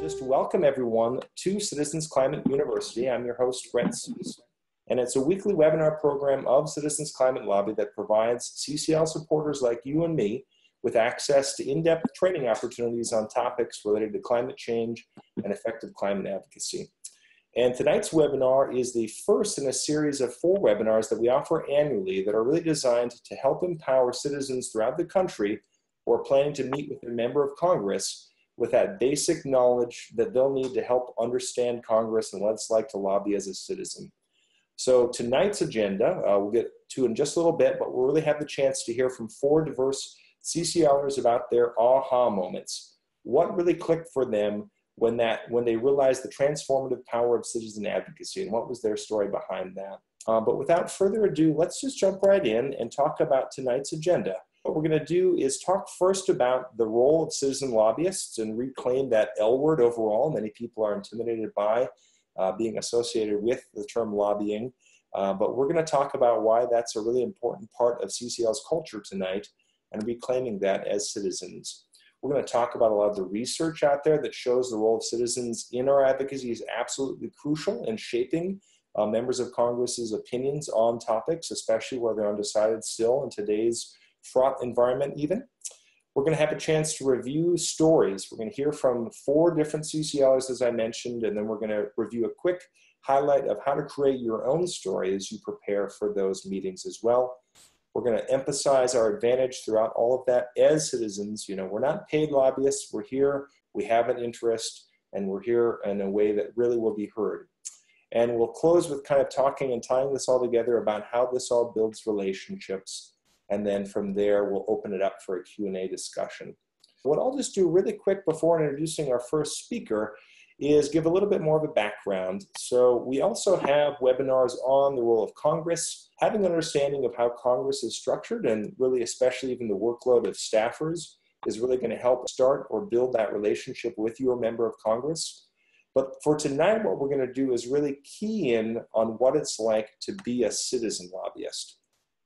just welcome everyone to Citizens Climate University. I'm your host, Brett Seuss, and it's a weekly webinar program of Citizens Climate Lobby that provides CCL supporters like you and me with access to in-depth training opportunities on topics related to climate change and effective climate advocacy. And tonight's webinar is the first in a series of 4 webinars that we offer annually that are really designed to help empower citizens throughout the country who are planning to meet with a member of Congress with that basic knowledge that they'll need to help understand Congress and what it's like to lobby as a citizen. So tonight's agenda, we'll get to in just a little bit, but we'll really have the chance to hear from 4 diverse CCLers about their aha moments. What really clicked for them when they realized the transformative power of citizen advocacy, and what was their story behind that. But without further ado, let's just jump right in and talk about tonight's agenda. What we're going to do is talk first about the role of citizen lobbyists and reclaim that L word overall. Many people are intimidated by being associated with the term lobbying, but we're going to talk about why that's a really important part of CCL's culture tonight and reclaiming that as citizens. We're going to talk about a lot of the research out there that shows the role of citizens in our advocacy is absolutely crucial in shaping members of Congress's opinions on topics, especially where they're undecided still in today's fraught environment even. We're going to have a chance to review stories. We're going to hear from 4 different CCLers, as I mentioned, and then we're going to review a quick highlight of how to create your own story as you prepare for those meetings as well. We're going to emphasize our advantage throughout all of that as citizens. You know, we're not paid lobbyists. We're here, we have an interest, and we're here in a way that really will be heard. And we'll close with kind of talking and tying this all together about how this all builds relationships. And then from there, we'll open it up for a Q&A discussion. What I'll just do really quick before introducing our first speaker is give a little bit more of a background. So we also have webinars on the role of Congress, having an understanding of how Congress is structured, and really especially even the workload of staffers is really going to help start or build that relationship with your member of Congress. But for tonight, what we're going to do is really key in on what it's like to be a citizen lobbyist.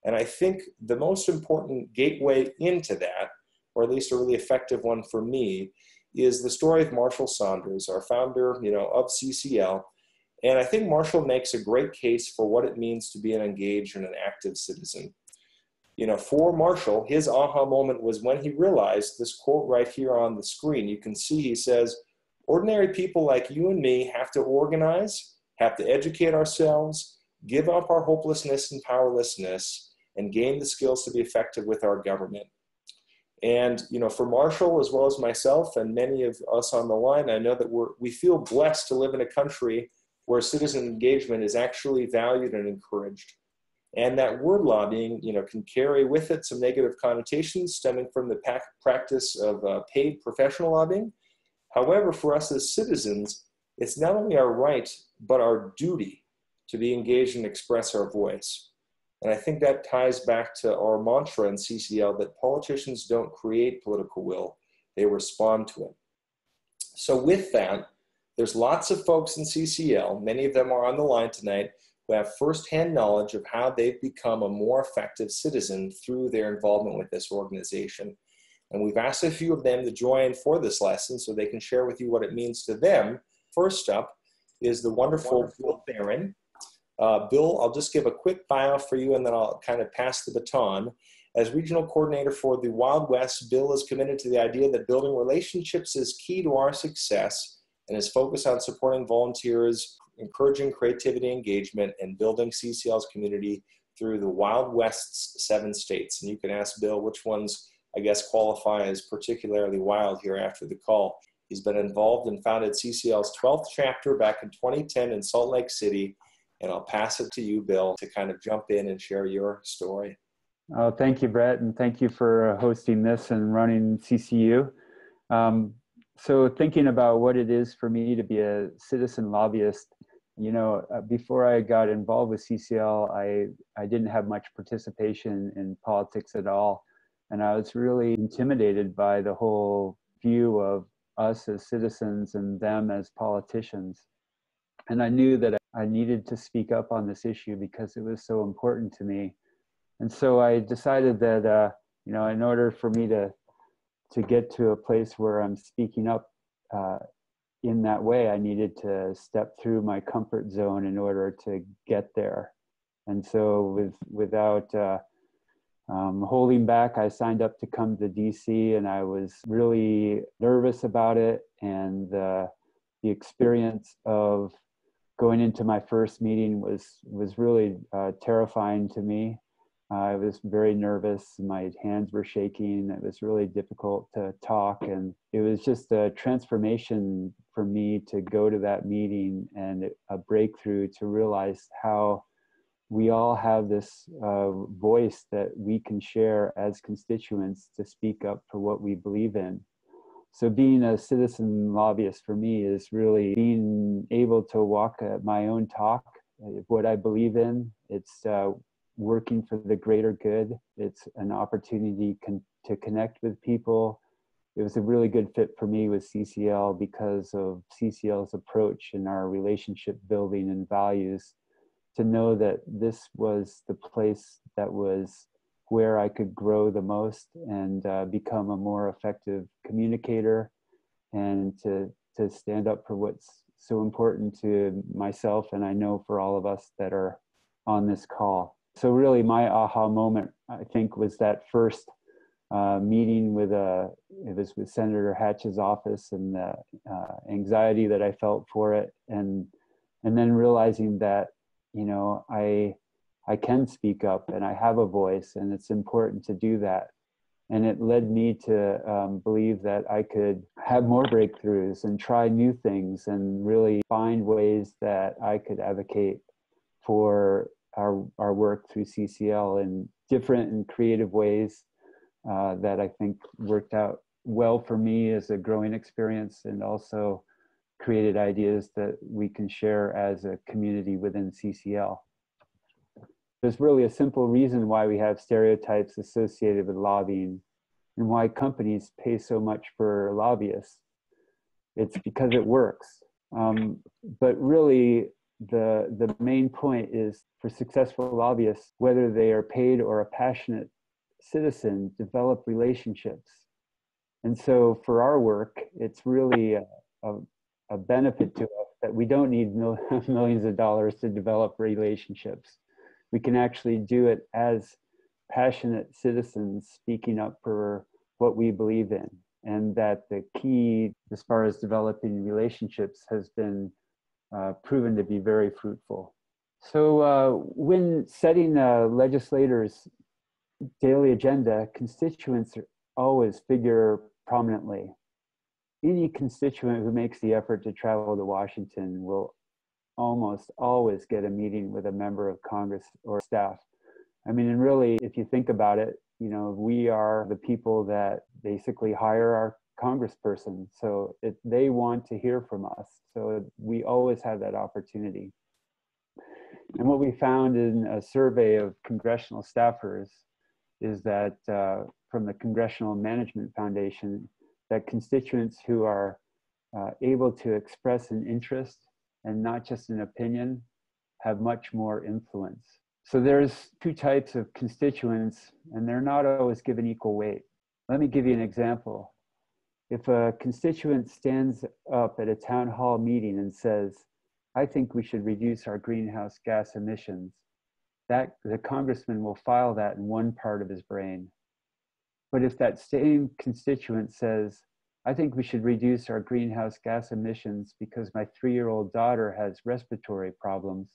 And I think the most important gateway into that, or at least a really effective one for me, is the story of Marshall Saunders, our founder, of CCL. And I think Marshall makes a great case for what it means to be an engaged and an active citizen. For Marshall, his aha moment was when he realized this quote right here on the screen. You can see he says, "Ordinary people like you and me have to organize, have to educate ourselves, give up our hopelessness and powerlessness, and gain the skills to be effective with our government." And, for Marshall, as well as myself and many of us on the line, I know that we feel blessed to live in a country where citizen engagement is actually valued and encouraged. And that word lobbying, can carry with it some negative connotations stemming from the practice of paid professional lobbying. However, for us as citizens, it's not only our right, but our duty to be engaged and express our voice. And I think that ties back to our mantra in CCL that politicians don't create political will, they respond to it. So with that, there's lots of folks in CCL, many of them are on the line tonight, who have firsthand knowledge of how they've become a more effective citizen through their involvement with this organization. And we've asked a few of them to join for this lesson so they can share with you what it means to them. First up is the wonderful Bill Barron. Bill, I'll just give a quick bio for you and then I'll kind of pass the baton. As Regional Coordinator for the Wild West, Bill is committed to the idea that building relationships is key to our success and is focused on supporting volunteers, encouraging creativity and engagement, and building CCL's community through the Wild West's 7 states. And you can ask Bill which ones, I guess, qualify as particularly wild here after the call. He's been involved and founded CCL's 12th chapter back in 2010 in Salt Lake City. And I'll pass it to you, Bill, to kind of jump in and share your story. Oh, thank you, Brett, and thank you for hosting this and running CCU. So thinking about what it is for me to be a citizen lobbyist, before I got involved with CCL, I didn't have much participation in politics at all. And I was really intimidated by the whole view of us as citizens and them as politicians. And I knew that I needed to speak up on this issue because it was so important to me. And so I decided that, in order for me to get to a place where I'm speaking up in that way, I needed to step through my comfort zone in order to get there. And so without holding back, I signed up to come to DC, and I was really nervous about it. And the experience of going into my first meeting was really terrifying to me. I was very nervous. My hands were shaking. It was really difficult to talk. And it was just a transformation for me to go to that meeting, and a breakthrough to realize how we all have this voice that we can share as constituents to speak up for what we believe in. So being a citizen lobbyist for me is really being able to walk my own talk, what I believe in. It's working for the greater good. It's an opportunity to connect with people. It was a really good fit for me with CCL because of CCL's approach and our relationship building and values, to know that this was the place that was where I could grow the most and become a more effective communicator, and to stand up for what's so important to myself, and I know for all of us that are on this call. So really my aha moment, I think, was that first meeting it was with Senator Hatch's office, and the anxiety that I felt for it, and then realizing that, you know, I can speak up and I have a voice, and it's important to do that. And it led me to believe that I could have more breakthroughs and try new things and really find ways that I could advocate for our work through CCL in different and creative ways that I think worked out well for me as a growing experience, and also created ideas that we can share as a community within CCL. There's really a simple reason why we have stereotypes associated with lobbying and why companies pay so much for lobbyists. It's because it works. But really, the main point is, for successful lobbyists, whether they are paid or a passionate citizen, develop relationships. And so for our work, it's really a benefit to us that we don't need millions of dollars to develop relationships. We can actually do it as passionate citizens speaking up for what we believe in. And that the key, as far as developing relationships, has been proven to be very fruitful. So when setting legislators' daily agenda, constituents always figure prominently. Any constituent who makes the effort to travel to Washington will almost always get a meeting with a member of Congress or staff. I mean, and really, if you think about it, you know, we are the people that basically hire our congressperson. So they want to hear from us. So we always have that opportunity. And what we found in a survey of congressional staffers is that from the Congressional Management Foundation, that constituents who are able to express an interest and not just an opinion have much more influence. So there's two types of constituents, and they're not always given equal weight. Let me give you an example. If a constituent stands up at a town hall meeting and says, "I think we should reduce our greenhouse gas emissions," that the congressman will file that in one part of his brain. But if that same constituent says, "I think we should reduce our greenhouse gas emissions because my 3-year-old daughter has respiratory problems,"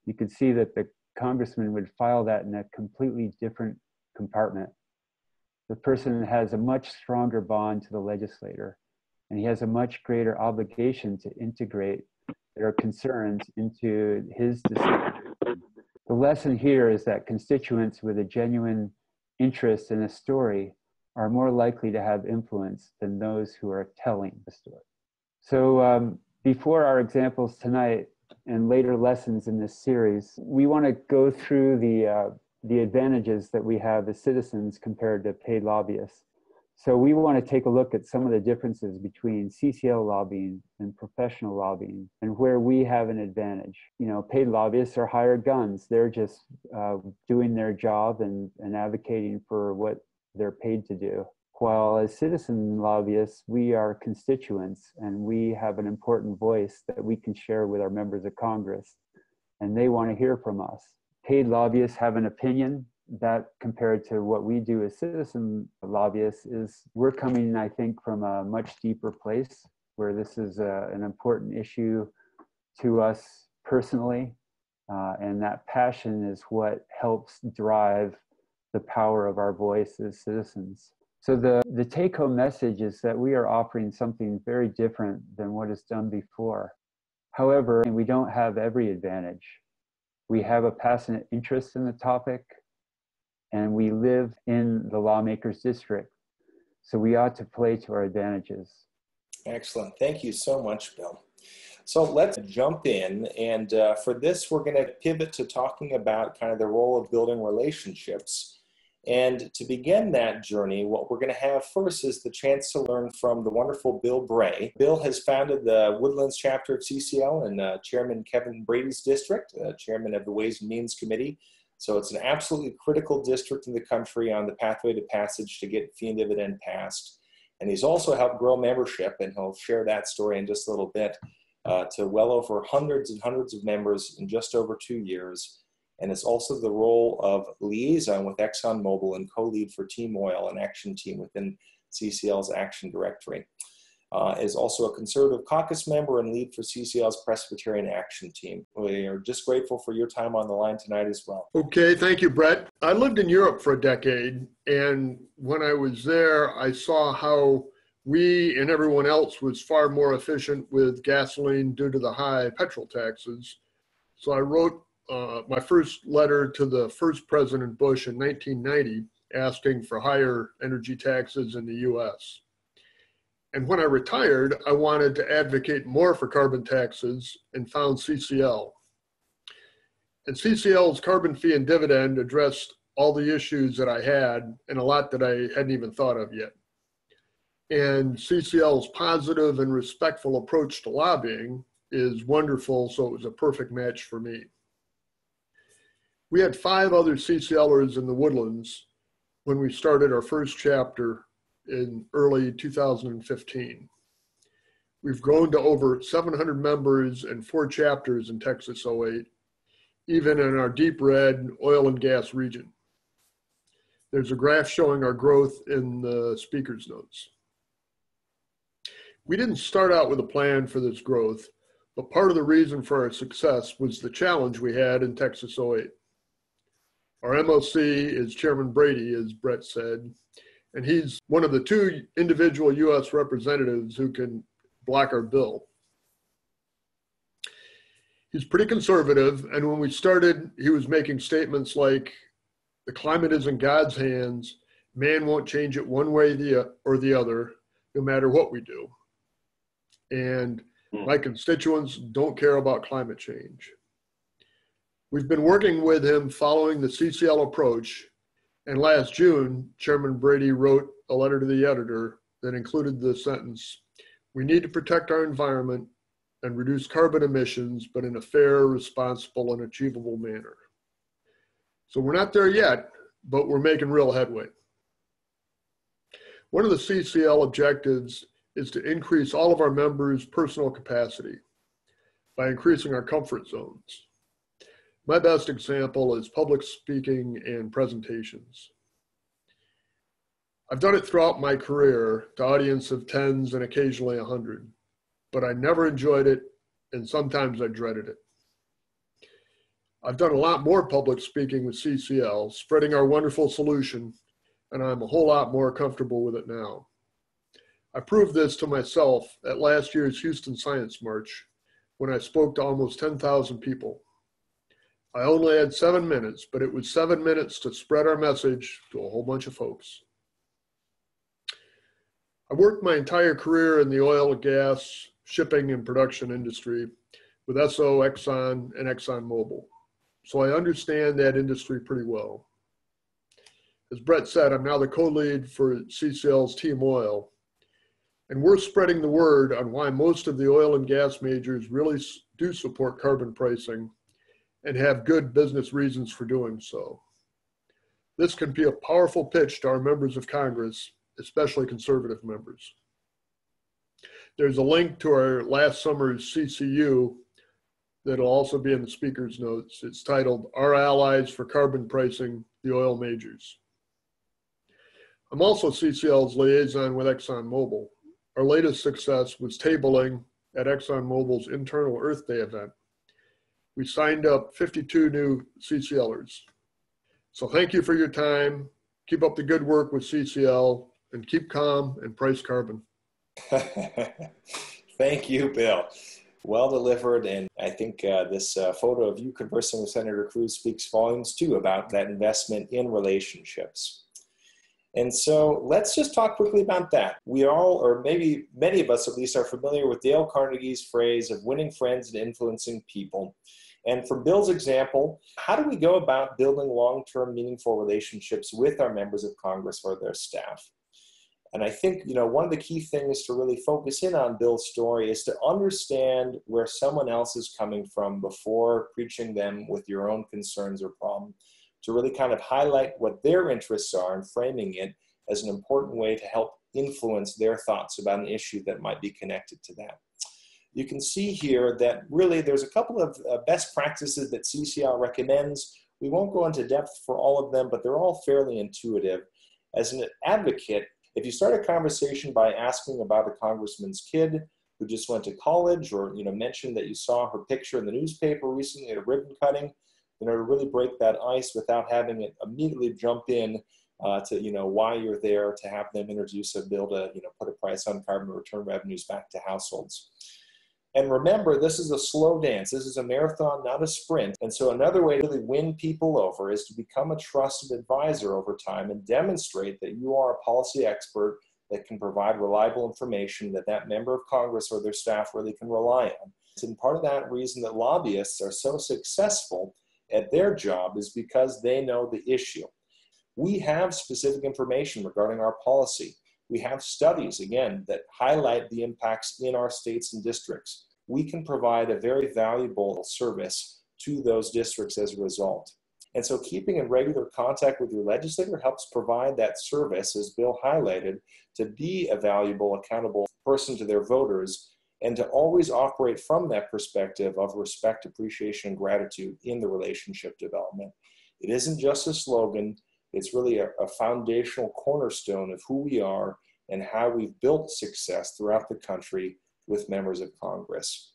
you can see that the congressman would file that in a completely different compartment. The person has a much stronger bond to the legislator, and he has a much greater obligation to integrate their concerns into his decision. The lesson here is that constituents with a genuine interest in a story are more likely to have influence than those who are telling the story. So before our examples tonight and later lessons in this series, we want to go through the advantages that we have as citizens compared to paid lobbyists. So we want to take a look at some of the differences between CCL lobbying and professional lobbying, and where we have an advantage. You know, paid lobbyists are hired guns. They're just doing their job and advocating for what they're paid to do. while as citizen lobbyists, we are constituents and we have an important voice that we can share with our members of Congress, and they want to hear from us. Paid lobbyists have an opinion. That compared to what we do as citizen lobbyists is we're coming, I think, from a much deeper place where this is an important issue to us personally. And that passion is what helps drive the power of our voice as citizens. So the take-home message is that we are offering something very different than what is done before. However, we don't have every advantage. We have a passionate interest in the topic, and we live in the lawmaker's district. So we ought to play to our advantages. Excellent. Thank you so much, Bill. So let's jump in. And for this, we're going to pivot to talking about kind of the role of building relationships. And to begin that journey, what we're going to have first is the chance to learn from the wonderful Bill Bray. Bill has founded the Woodlands chapter of CCL and Chairman Kevin Brady's district, Chairman of the Ways and Means Committee. So it's an absolutely critical district in the country on the pathway to passage to get fee and dividend passed. And he's also helped grow membership, and he'll share that story in just a little bit, to well over hundreds and hundreds of members in just over 2 years. And it's also the role of liaison with ExxonMobil and co-lead for Team Oil, an action team within CCL's Action Directory. Is also a conservative caucus member and lead for CCL's Presbyterian Action Team. We are just grateful for your time on the line tonight as well. Okay, thank you, Brett. I lived in Europe for a decade, and when I was there, I saw how we and everyone else was far more efficient with gasoline due to the high petrol taxes. So I wrote my first letter to the first President Bush in 1990 asking for higher energy taxes in the US. And when I retired, I wanted to advocate more for carbon taxes and found CCL. And CCL's carbon fee and dividend addressed all the issues that I had and a lot that I hadn't even thought of yet. And CCL's positive and respectful approach to lobbying is wonderful, so it was a perfect match for me. We had 5 other CCLers in the Woodlands when we started our first chapter in early 2015. We've grown to over 700 members and 4 chapters in Texas 08, even in our deep red oil and gas region. There's a graph showing our growth in the speaker's notes. We didn't start out with a plan for this growth, but part of the reason for our success was the challenge we had in Texas 08. Our MOC is Chairman Brady, as Brett said, and he's one of the 2 individual US representatives who can block our bill. He's pretty conservative, and when we started, he was making statements like, the climate is in God's hands, man won't change it one way or the other, no matter what we do. And my constituents don't care about climate change. We've been working with him following the CCL approach, and last June, Chairman Brady wrote a letter to the editor that included the sentence, "We need to protect our environment and reduce carbon emissions, but in a fair, responsible, and achievable manner." So we're not there yet, but we're making real headway. One of the CCL objectives is to increase all of our members' personal capacity by increasing our comfort zones. My best example is public speaking and presentations. I've done it throughout my career to audience of 10s and occasionally 100, but I never enjoyed it, and sometimes I dreaded it. I've done a lot more public speaking with CCL, spreading our wonderful solution, and I'm a whole lot more comfortable with it now. I proved this to myself at last year's Houston Science March when I spoke to almost 10,000 people. I only had 7 minutes, but it was 7 minutes to spread our message to a whole bunch of folks. I worked my entire career in the oil, gas, shipping, and production industry with Esso, Exxon, and ExxonMobil. So I understand that industry pretty well. As Brett said, I'm now the co-lead for CCL's Team Oil, and we're spreading the word on why most of the oil and gas majors really do support carbon pricing and have good business reasons for doing so. This can be a powerful pitch to our members of Congress especially conservative members. There's a link to our last summer's CCU that'll also be in the speaker's notes. It's titled, Our Allies for Carbon Pricing, the Oil Majors. I'm also CCL's liaison with ExxonMobil. Our latest success was tabling at ExxonMobil's internal Earth Day event. We signed up 52 new CCLers. So thank you for your time. Keep up the good work with CCL and keep calm and price carbon. Thank you, Bill. Well delivered, and I think this photo of you conversing with Senator Cruz speaks volumes too about that investment in relationships. And so let's just talk quickly about that. We all, or maybe many of us at least, are familiar with Dale Carnegie's phrase of winning friends and influencing people. And from Bill's example, how do we go about building long-term meaningful relationships with our members of Congress or their staff? And I think, one of the key things to really focus in on Bill's story is to understand where someone else is coming from before preaching them with your own concerns or problem, to really kind of highlight what their interests are and framing it as an important way to help influence their thoughts about an issue that might be connected to that. You can see here that really there's a couple of best practices that CCL recommends. We won't go into depth for all of them, but they're all fairly intuitive. As an advocate, if you start a conversation by asking about a congressman's kid who just went to college, or mentioned that you saw her picture in the newspaper recently at a ribbon cutting, to really break that ice without having it immediately jump in to why you're there, to have them introduce a bill to put a price on carbon return revenues back to households. And remember, this is a slow dance. This is a marathon, not a sprint. And so another way to really win people over is to become a trusted advisor over time and demonstrate that you are a policy expert that can provide reliable information that that member of Congress or their staff really can rely on. And part of that reason that lobbyists are so successful at their job is because they know the issue. We have specific information regarding our policy. We have studies, again, that highlight the impacts in our states and districts. We can provide a very valuable service to those districts as a result. And so keeping in regular contact with your legislator helps provide that service, as Bill highlighted, to be a valuable, accountable person to their voters, and to always operate from that perspective of respect, appreciation, and gratitude in the relationship development. It isn't just a slogan. It's really a foundational cornerstone of who we are and how we've built success throughout the country with members of Congress.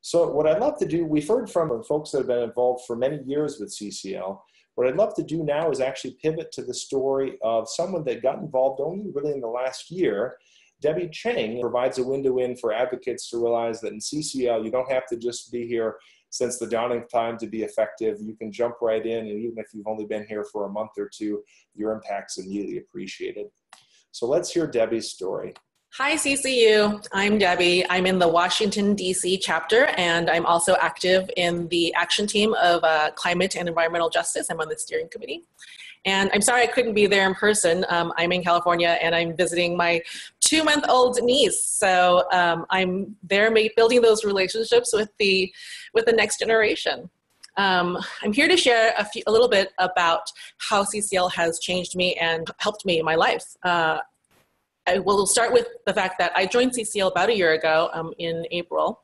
So what I'd love to do, we've heard from folks that have been involved for many years with CCL. What I'd love to do now is actually pivot to the story of someone that got involved only really in the last year. Debbie Chang provides a window in for advocates to realize that in CCL, you don't have to just be here since the dawning of time to be effective. You can jump right in, and even if you've only been here for a month or two, your impact's immediately appreciated. So let's hear Debbie's story. Hi, CCU. I'm Debbie. I'm in the Washington, D.C. chapter, and I'm also active in the action team of climate and environmental justice. I'm on the steering committee. And I'm sorry I couldn't be there in person. I'm in California, and I'm visiting my 2-month-old niece. So I'm there building those relationships with the next generation. I'm here to share a little bit about how CCL has changed me and helped me in my life. I will start with the fact that I joined CCL about a year ago in April.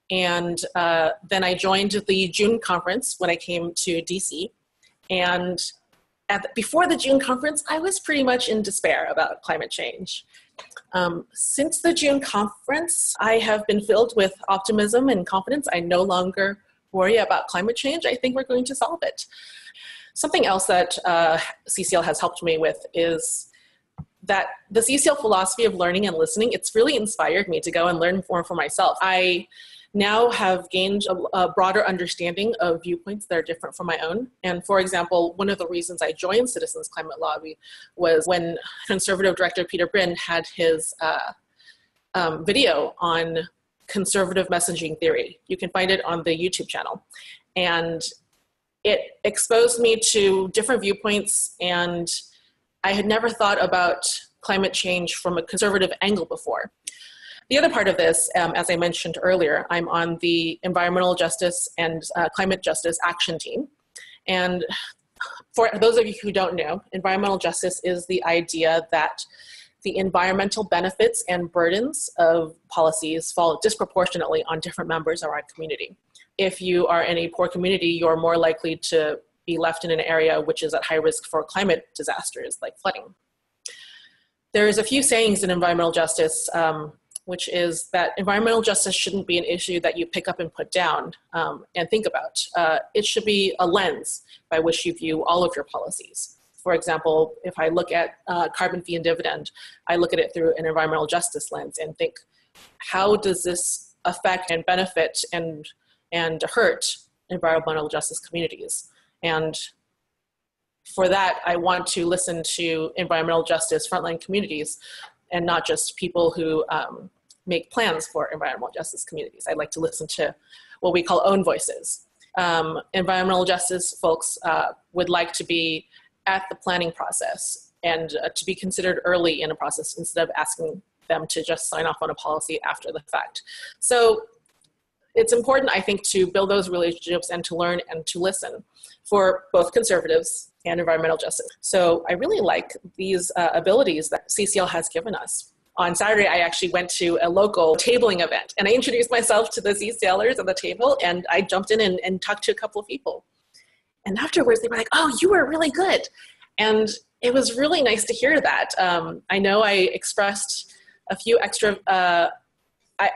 And then I joined the June conference when I came to DC. And before the June conference, I was pretty much in despair about climate change. Since the June conference, I have been filled with optimism and confidence. I no longer worry about climate change. I think we're going to solve it. Something else that CCL has helped me with is that the CCL philosophy of learning and listening, it's really inspired me to go and learn more for myself. I now have gained a broader understanding of viewpoints that are different from my own. And for example, one of the reasons I joined Citizens Climate Lobby was when Conservative Director Peter Brin had his video on conservative messaging theory. You can find it on the YouTube channel. And it exposed me to different viewpoints, and I had never thought about climate change from a conservative angle before. The other part of this, as I mentioned earlier, I'm on the Environmental Justice and Climate Justice Action Team. And For those of you who don't know, environmental justice is the idea that the environmental benefits and burdens of policies fall disproportionately on different members of our community. If you are in a poor community, you're more likely to be left in an area which is at high risk for climate disasters like flooding. There's a few sayings in environmental justice, which is that environmental justice shouldn't be an issue that you pick up and put down and think about. It should be a lens by which you view all of your policies. For example, if I look at carbon fee and dividend, I look at it through an environmental justice lens and think, how does this affect and benefit and hurt environmental justice communities? And for that, I want to listen to environmental justice frontline communities and not just people who make plans for environmental justice communities. I'd like to listen to what we call own voices. Environmental justice folks would like to be at the planning process and to be considered early in a process instead of asking them to just sign off on a policy after the fact. So it's important, I think, to build those relationships and to learn and to listen for both conservatives and environmental justice. So I really like these abilities that CCL has given us. On Saturday, I actually went to a local tabling event and I introduced myself to the CCLers at the table and I jumped in and talked to a couple of people. And afterwards, they were like, oh, you were really good. And it was really nice to hear that. I know I expressed a few extra,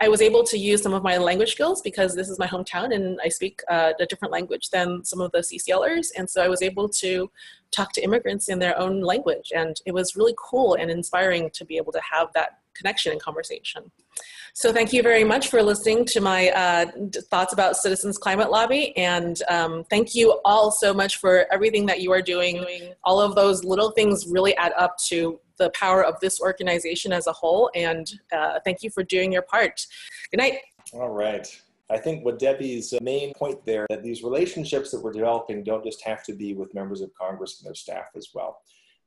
I was able to use some of my language skills because this is my hometown and I speak a different language than some of the CCLers. And so I was able to talk to immigrants in their own language. And it was really cool and inspiring to be able to have that connection and conversation. So thank you very much for listening to my thoughts about Citizens Climate Lobby. And thank you all so much for everything that you are doing. All of those little things really add up to the power of this organization as a whole. And thank you for doing your part. Good night. All right. I think what Debbie's main point there, that these relationships that we're developing don't just have to be with members of Congress and their staff as well.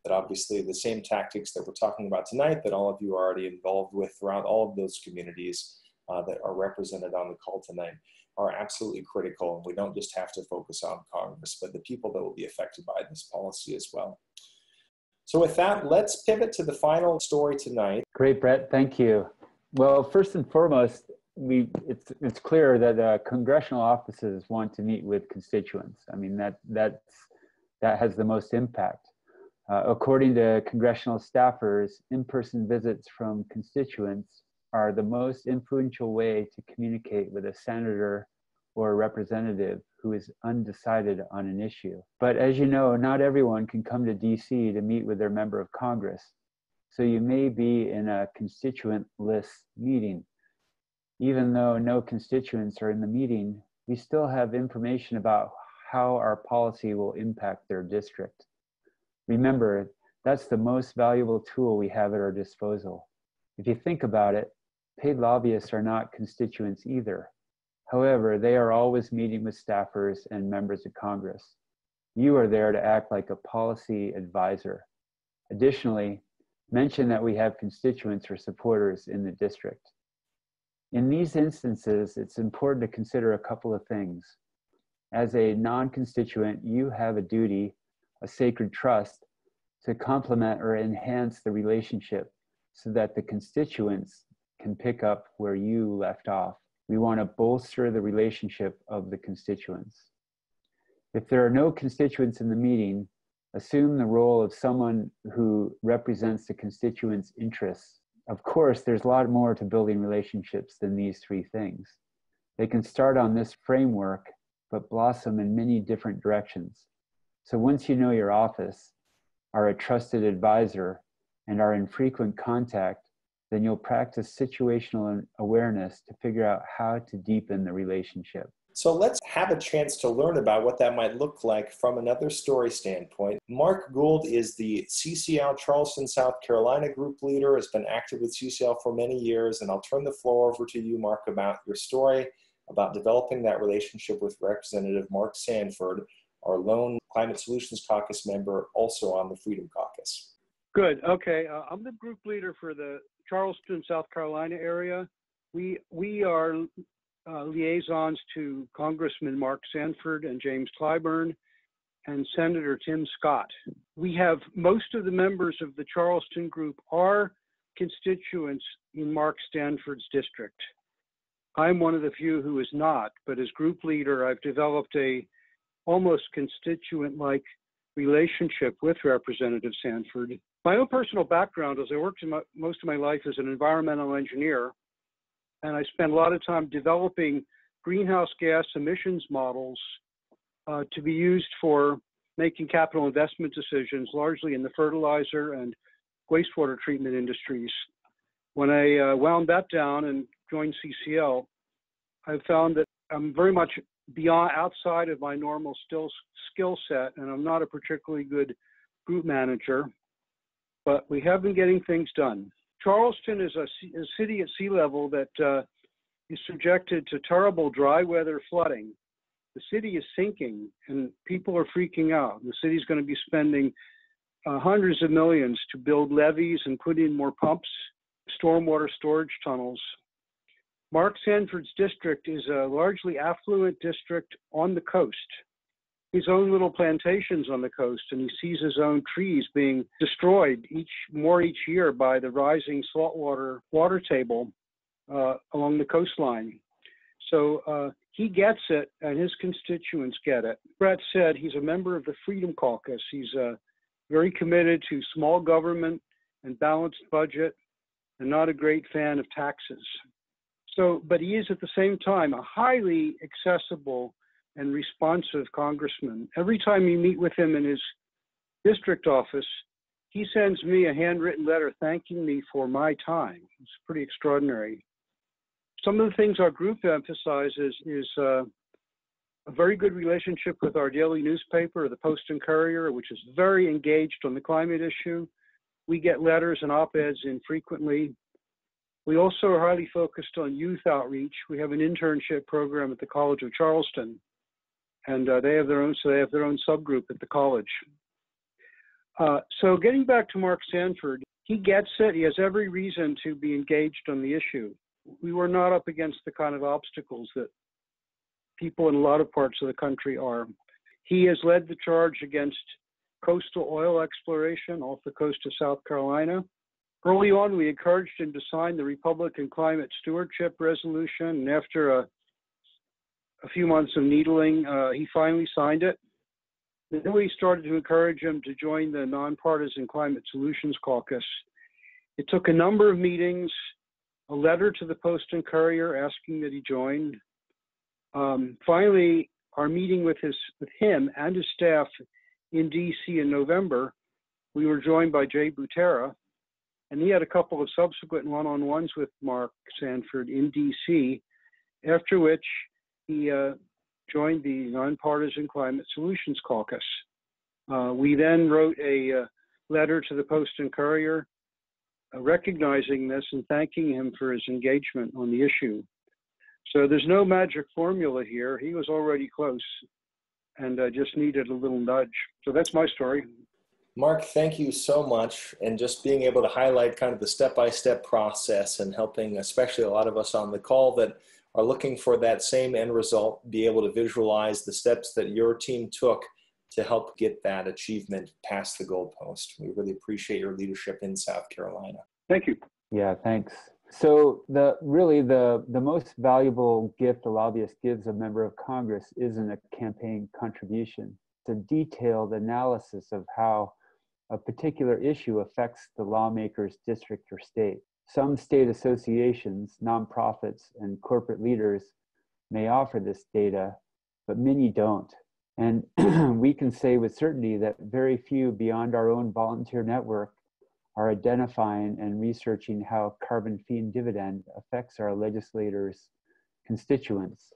That obviously the same tactics that we're talking about tonight that all of you are already involved with throughout all of those communities that are represented on the call tonight are absolutely critical. We don't just have to focus on Congress, but the people that will be affected by this policy as well. So with that, let's pivot to the final story tonight. Great, Brett. Thank you. Well, first and foremost, it's clear that congressional offices want to meet with constituents. I mean, that has the most impact. According to congressional staffers, in-person visits from constituents are the most influential way to communicate with a senator or a representative who is undecided on an issue. But as you know, not everyone can come to DC to meet with their member of Congress. So you may be in a constituent-less meeting. Even though no constituents are in the meeting, we still have information about how our policy will impact their district. Remember, that's the most valuable tool we have at our disposal. If you think about it, paid lobbyists are not constituents either. However, they are always meeting with staffers and members of Congress. You are there to act like a policy advisor. Additionally, mention that we have constituents or supporters in the district. In these instances, it's important to consider a couple of things. As a non-constituent, you have a duty, a sacred trust, to complement or enhance the relationship so that the constituents can pick up where you left off. We want to bolster the relationship of the constituents. If there are no constituents in the meeting, assume the role of someone who represents the constituents' interests. Of course, there's a lot more to building relationships than these three things. They can start on this framework, but blossom in many different directions. So once you know your office, are a trusted advisor, and are in frequent contact, then you'll practice situational awareness to figure out how to deepen the relationship. So let's have a chance to learn about what that might look like from another story standpoint. Mark Gould is the CCL Charleston, South Carolina group leader, has been active with CCL for many years, and I'll turn the floor over to you, Mark, about your story about developing that relationship with Representative Mark Sanford, our lone Climate Solutions Caucus member, also on the Freedom Caucus. Good. Okay. I'm the group leader for the Charleston, South Carolina area. We are liaisons to Congressman Mark Sanford and James Clyburn, and Senator Tim Scott. We have most of the members of the Charleston group are constituents in Mark Stanford's district. I'm one of the few who is not, but as group leader, I've developed a almost constituent-like relationship with Representative Sanford. My own personal background is I worked most of my life as an environmental engineer, and I spent a lot of time developing greenhouse gas emissions models to be used for making capital investment decisions, largely in the fertilizer and wastewater treatment industries. When I wound that down and joined CCL, I found that I'm very much outside of my normal skill set, and I'm not a particularly good group manager, but we have been getting things done. Charleston is a city at sea level that is subjected to terrible dry weather flooding. The city is sinking and people are freaking out. The city's going to be spending hundreds of millions to build levees and put in more pumps, stormwater storage tunnels. Mark Sanford's district is a largely affluent district on the coast. His own little plantations on the coast, and he sees his own trees being destroyed each year by the rising saltwater water table along the coastline. So he gets it, and his constituents get it. Brett said he's a member of the Freedom Caucus. He's very committed to small government and balanced budget, and not a great fan of taxes. So, but he is at the same time a highly accessible and responsive congressman. Every time you meet with him in his district office, he sends me a handwritten letter thanking me for my time. It's pretty extraordinary. Some of the things our group emphasizes is a very good relationship with our daily newspaper, the Post and Courier, which is very engaged on the climate issue. We get letters and op-eds in frequently. We also are highly focused on youth outreach. We have an internship program at the College of Charleston, and they have their own subgroup at the college. So getting back to Mark Sanford, he gets it. He has every reason to be engaged on the issue. We were not up against the kind of obstacles that people in a lot of parts of the country are. He has led the charge against coastal oil exploration off the coast of South Carolina. Early on, we encouraged him to sign the Republican Climate Stewardship Resolution, and after a few months of needling, he finally signed it. Then we started to encourage him to join the Nonpartisan Climate Solutions Caucus. It took a number of meetings, a letter to the Post and Courier asking that he join. Finally, our meeting with him and his staff in DC in November, we were joined by Jay Butera, and he had a couple of subsequent one-on-ones with Mark Sanford in DC, after which he joined the Nonpartisan Climate Solutions Caucus. We then wrote a letter to the Post and Courier recognizing this and thanking him for his engagement on the issue. So there's no magic formula here. He was already close and just needed a little nudge. So that's my story. Mark, thank you so much. And just being able to highlight kind of the step-by-step process and helping, especially a lot of us on the call that are looking for that same end result, be able to visualize the steps that your team took to help get that achievement past the goalpost. We really appreciate your leadership in South Carolina. Thank you. Yeah, thanks. So the most valuable gift a lobbyist gives a member of Congress isn't a campaign contribution. It's a detailed analysis of how a particular issue affects the lawmaker's district or state. Some state associations, nonprofits, and corporate leaders may offer this data, but many don't. And we can say with certainty that very few beyond our own volunteer network are identifying and researching how carbon fee and dividend affects our legislators' constituents.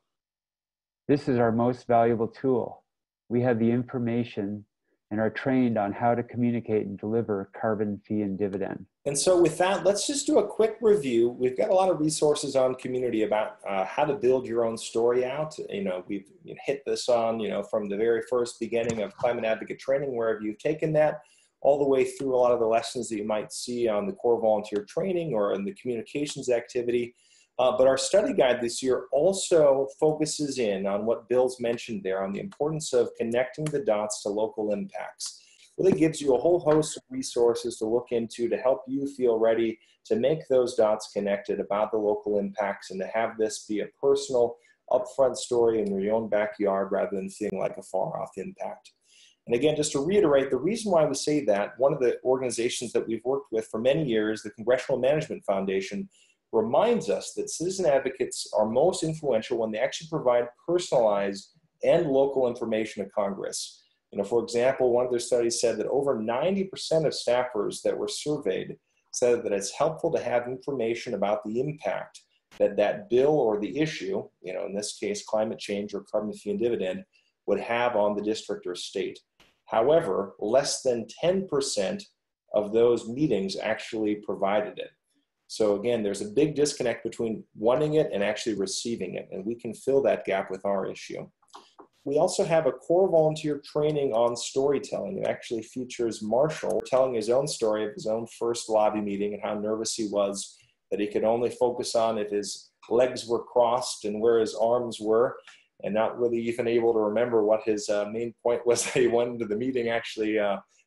This is our most valuable tool. We have the information and are trained on how to communicate and deliver carbon fee and dividend. And so with that, let's just do a quick review. We've got a lot of resources on community about how to build your own story out. We've hit this on, from the very first beginning of climate advocate training, wherever you've taken that, all the way through a lot of the lessons that you might see on the core volunteer training or in the communications activity. But our study guide this year also focuses in on what Bill's mentioned there, on the importance of connecting the dots to local impacts. Really gives you a whole host of resources to look into to help you feel ready to make those dots connected about the local impacts and to have this be a personal, upfront story in your own backyard rather than feeling like a far-off impact. And again, just to reiterate, the reason why we say that, one of the organizations that we've worked with for many years, the Congressional Management Foundation, reminds us that citizen advocates are most influential when they actually provide personalized and local information to Congress. For example, one of their studies said that over 90% of staffers that were surveyed said that it's helpful to have information about the impact that that bill or the issue, in this case, climate change or carbon fee and dividend, would have on the district or state. However, less than 10% of those meetings actually provided it. So again, there's a big disconnect between wanting it and actually receiving it, and we can fill that gap with our issue. We also have a core volunteer training on storytelling. It actually features Marshall telling his own story of his own first lobby meeting and how nervous he was that he could only focus on if his legs were crossed and where his arms were, and not really even able to remember what his main point was that he went into the meeting actually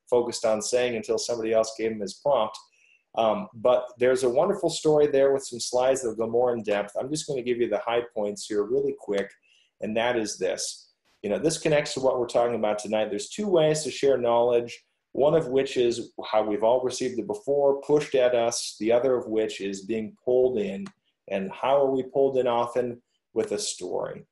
focused on saying until somebody else gave him his prompt. But there's a wonderful story there with some slides that will go more in depth. I'm just going to give you the high points here really quick, and that is this. This connects to what we're talking about tonight. There's two ways to share knowledge, one of which is how we've all received it before, pushed at us, the other of which is being pulled in. And how are we pulled in often? With a story.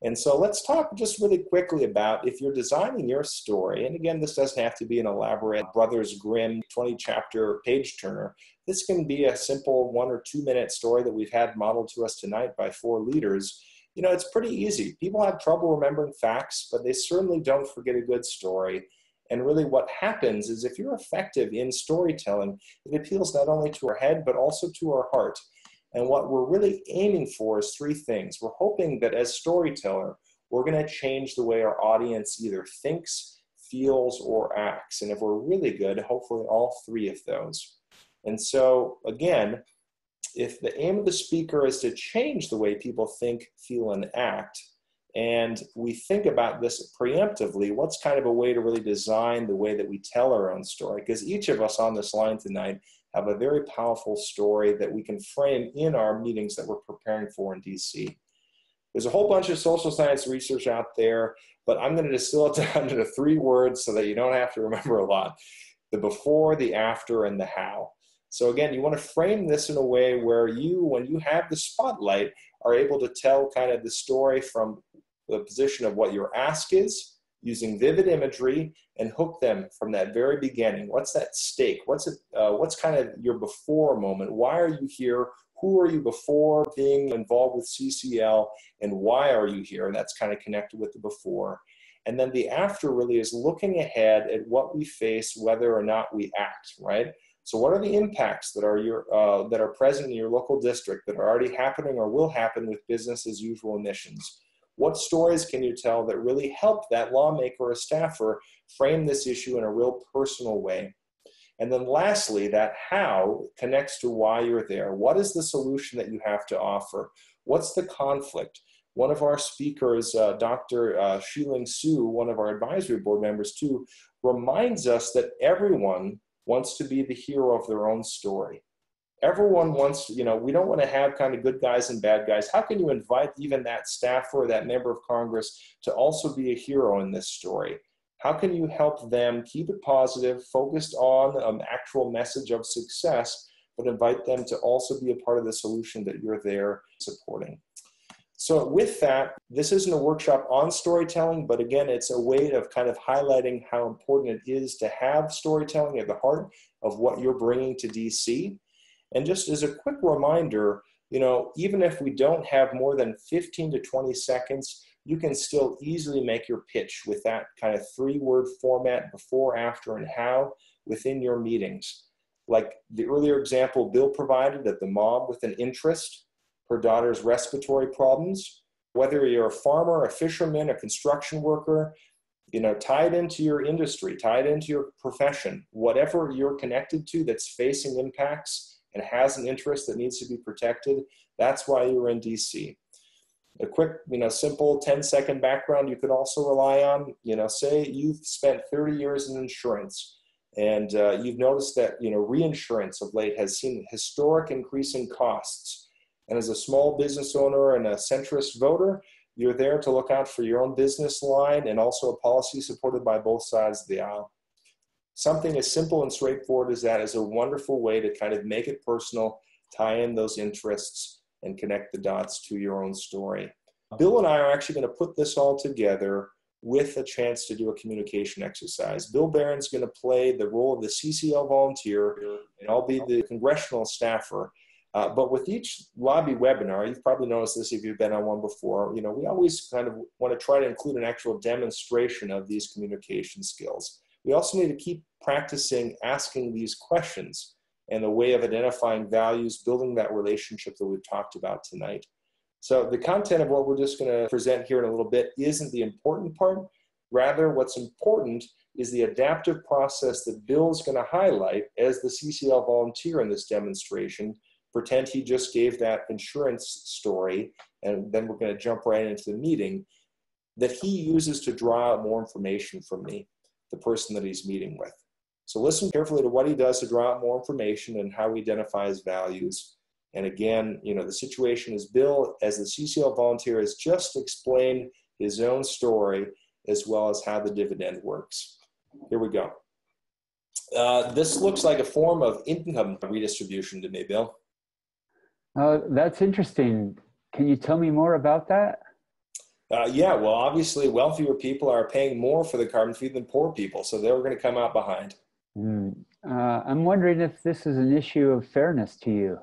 And so let's talk just really quickly about if you're designing your story, and again, this doesn't have to be an elaborate Brothers Grimm 20-chapter page turner. This can be a simple 1 or 2 minute story that we've had modeled to us tonight by 4 leaders. It's pretty easy. People have trouble remembering facts, but they certainly don't forget a good story. And really what happens is if you're effective in storytelling, it appeals not only to our head, but also to our heart. And what we're really aiming for is 3 things. We're hoping that as storyteller, we're going to change the way our audience either thinks, feels, or acts. And if we're really good, hopefully all 3 of those. And so again, if the aim of the speaker is to change the way people think, feel, and act, and we think about this preemptively, what's kind of a way to really design the way that we tell our own story? Because each of us on this line tonight have a very powerful story that we can frame in our meetings that we're preparing for in DC. There's a whole bunch of social science research out there, but I'm going to distill it down to 3 words so that you don't have to remember a lot: the before, the after, and the how. So again, you want to frame this in a way where you, when you have the spotlight, are able to tell kind of the story from the position of what your ask is, using vivid imagery, and hook them from that very beginning. What's that stake? What's kind of your before moment? Why are you here? Who are you before being involved with CCL, and why are you here? And that's kind of connected with the before. And then the after really is looking ahead at what we face, whether or not we act, right? So what are the impacts that are present in your local district that are already happening or will happen with business as usual emissions? What stories can you tell that really help that lawmaker or staffer frame this issue in a real personal way? And then lastly, that how connects to why you're there. What is the solution that you have to offer? What's the conflict? One of our speakers, Dr. Shiling Su, one of our advisory board members too, reminds us that everyone wants to be the hero of their own story. Everyone wants to, we don't want to have kind of good guys and bad guys. How can you invite even that staffer or that member of Congress to also be a hero in this story? How can you help them keep it positive, focused on an actual message of success, but invite them to also be a part of the solution that you're there supporting? So with that, this isn't a workshop on storytelling, but again, it's a way of kind of highlighting how important it is to have storytelling at the heart of what you're bringing to DC. And just as a quick reminder, even if we don't have more than 15 to 20 seconds, you can still easily make your pitch with that kind of 3-word format, before, after, and how, within your meetings. Like the earlier example Bill provided of the mom with an interest, her daughter's respiratory problems, whether you're a farmer, a fisherman, a construction worker, tie it into your industry, tie it into your profession, whatever you're connected to that's facing impacts and has an interest that needs to be protected, that's why you're in DC. A quick, simple 10-second background you could also rely on, say you've spent 30 years in insurance and you've noticed that, reinsurance of late has seen historic increase in costs. And as a small business owner and a centrist voter, you're there to look out for your own business line and also a policy supported by both sides of the aisle. Something as simple and straightforward as that is a wonderful way to kind of make it personal, tie in those interests, and connect the dots to your own story. Bill and I are actually going to put this all together with a chance to do a communication exercise. Bill Barron's going to play the role of the CCL volunteer, and I'll be the congressional staffer. But with each lobby webinar, you've probably noticed this if you've been on one before, we always kind of want to try to include an actual demonstration of these communication skills. We also need to keep practicing asking these questions and a way of identifying values, building that relationship that we've talked about tonight. So the content of what we're just going to present here in a little bit isn't the important part. Rather, what's important is the adaptive process that Bill's going to highlight as the CCL volunteer in this demonstration. Pretend he just gave that insurance story, and then we're going to jump right into the meeting, that he uses to draw out more information from me, the person that he's meeting with. So listen carefully to what he does to draw out more information and how he identifies values. And again, the situation is Bill, as the CCL volunteer, has just explained his own story as well as how the dividend works. Here we go. This looks like a form of income redistribution to me, Bill. That's interesting. Can you tell me more about that? Yeah, well, obviously wealthier people are paying more for the carbon fee than poor people, so they're going to come out behind. I'm wondering if this is an issue of fairness to you.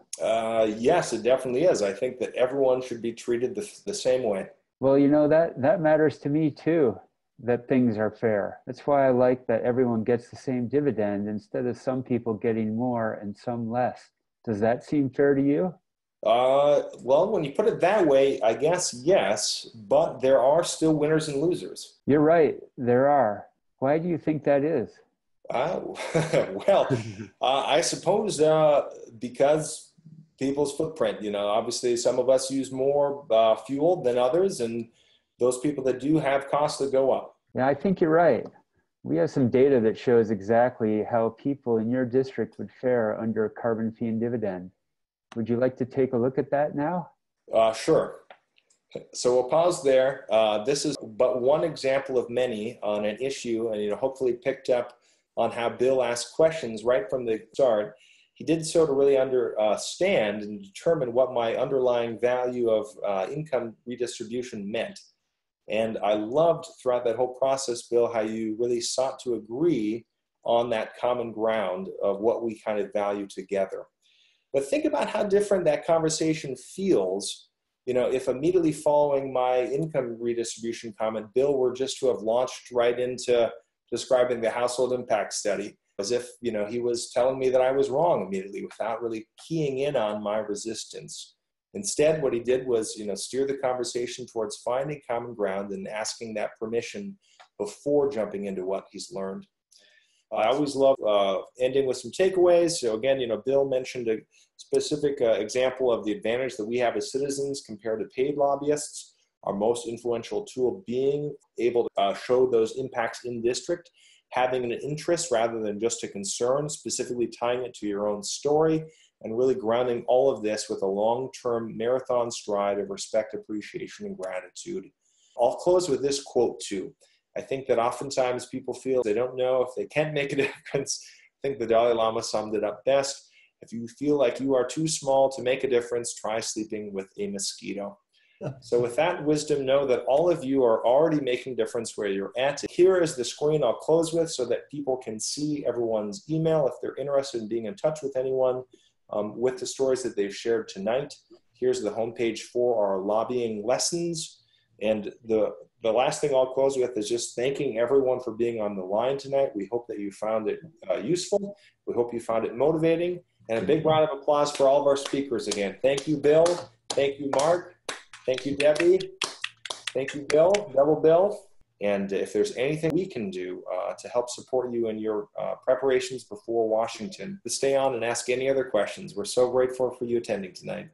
Yes, it definitely is. I think that everyone should be treated the same way. Well, that matters to me too, that things are fair. That's why I like that everyone gets the same dividend instead of some people getting more and some less. Does that seem fair to you? Well, when you put it that way, I guess yes, but there are still winners and losers. You're right, there are. Why do you think that is? Well, I suppose because people's footprint, obviously some of us use more fuel than others, and those people that do have costs that go up. Yeah, I think you're right. We have some data that shows exactly how people in your district would fare under a carbon fee and dividend. Would you like to take a look at that now? Sure. So we'll pause there. This is but one example of many on an issue, and hopefully picked up on how Bill asked questions right from the start. He did so to really understand and determine what my underlying value of income redistribution meant. And I loved throughout that whole process, Bill, how you really sought to agree on that common ground of what we kind of value together. But think about how different that conversation feels, if immediately following my income redistribution comment, Bill were just to have launched right into describing the household impact study, as if, he was telling me that I was wrong immediately without really keying in on my resistance. Instead, what he did was, steer the conversation towards finding common ground and asking that permission before jumping into what he's learned. I always love ending with some takeaways. So again, Bill mentioned a specific example of the advantage that we have as citizens compared to paid lobbyists. Our most influential tool being able to show those impacts in district, having an interest rather than just a concern, specifically tying it to your own story, and really grounding all of this with a long-term marathon stride of respect, appreciation, and gratitude. I'll close with this quote too. I think that oftentimes people feel they don't know if they can make a difference. I think the Dalai Lama summed it up best. If you feel like you are too small to make a difference, try sleeping with a mosquito. So with that wisdom, know that all of you are already making a difference where you're at. Here is the screen I'll close with so that people can see everyone's email if they're interested in being in touch with anyone with the stories that they've shared tonight. Here's the homepage for our lobbying lessons. And the last thing I'll close with is just thanking everyone for being on the line tonight. We hope that you found it useful. We hope you found it motivating. And a big round of applause for all of our speakers again. Thank you, Bill. Thank you, Mark. Thank you, Debbie. Thank you, Bill, Double Bill. And if there's anything we can do to help support you in your preparations before Washington, to stay on and ask any other questions. We're so grateful for you attending tonight.